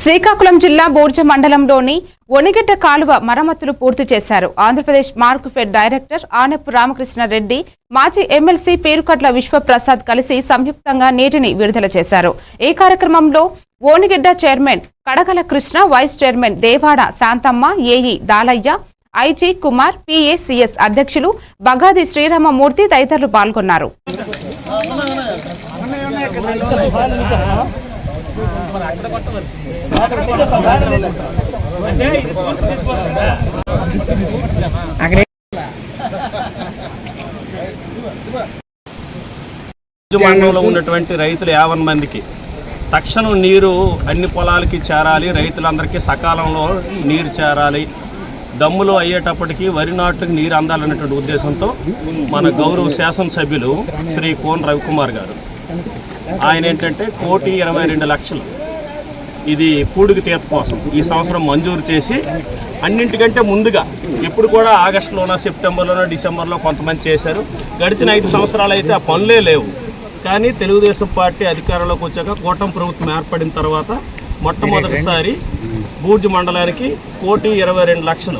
శ్రీకాకుళం జిల్లా బోర్జ మండలంలోని ఒనిగడ్డ కాలువ మరమ్మతులు పూర్తి చేశారు. ఆంధ్రప్రదేశ్ మార్క్ఫెడ్ డైరెక్టర్ ఆనెప్పు రామకృష్ణారెడ్డి, మాజీ ఎమ్మెల్సీ పేరుకట్ల విశ్వప్రసాద్ కలిసి సంయుక్తంగా నీటిని విడుదల చేశారు. ఈ కార్యక్రమంలో Onigadda chairman Kadagala Krishna, vice chairman Devada Shanthamma, AE Dalaiah, IG Kumar, PACS అధ్యక్షులు బగాది శ్రీరామమూర్తి తదితరులు పాల్గొన్నారు. మండలంలో ఉన్నటువంటి రైతులు 50 మందికి తక్షణం నీరు అన్ని పొలాలకి చేరాలి, రైతులందరికీ సకాలంలో నీరు చేరాలి, దమ్ములు అయ్యేటప్పటికి వరి నాటుకు నీరు అందాలనేటువంటి ఉద్దేశంతో మన గౌరవ శాసనసభ్యులు శ్రీ కోన రవికుమార్ గారు ఆయన ఏంటంటే 1,22,00,000 ఇది పూడికి తీత కోసం ఈ సంవత్సరం మంజూరు చేసి, అన్నింటికంటే ముందుగా ఇప్పుడు కూడా ఆగస్టులోనో సెప్టెంబర్లోనో డిసెంబర్లో కొంతమంది చేశారు. గడిచిన 5 సంవత్సరాలు అయితే ఆ పనులే లేవు. కానీ తెలుగుదేశం పార్టీ అధికారంలోకి వచ్చాక కూటమి ప్రభుత్వం ఏర్పడిన తర్వాత మొట్టమొదటిసారి బూర్జు మండలానికి 1,22,00,000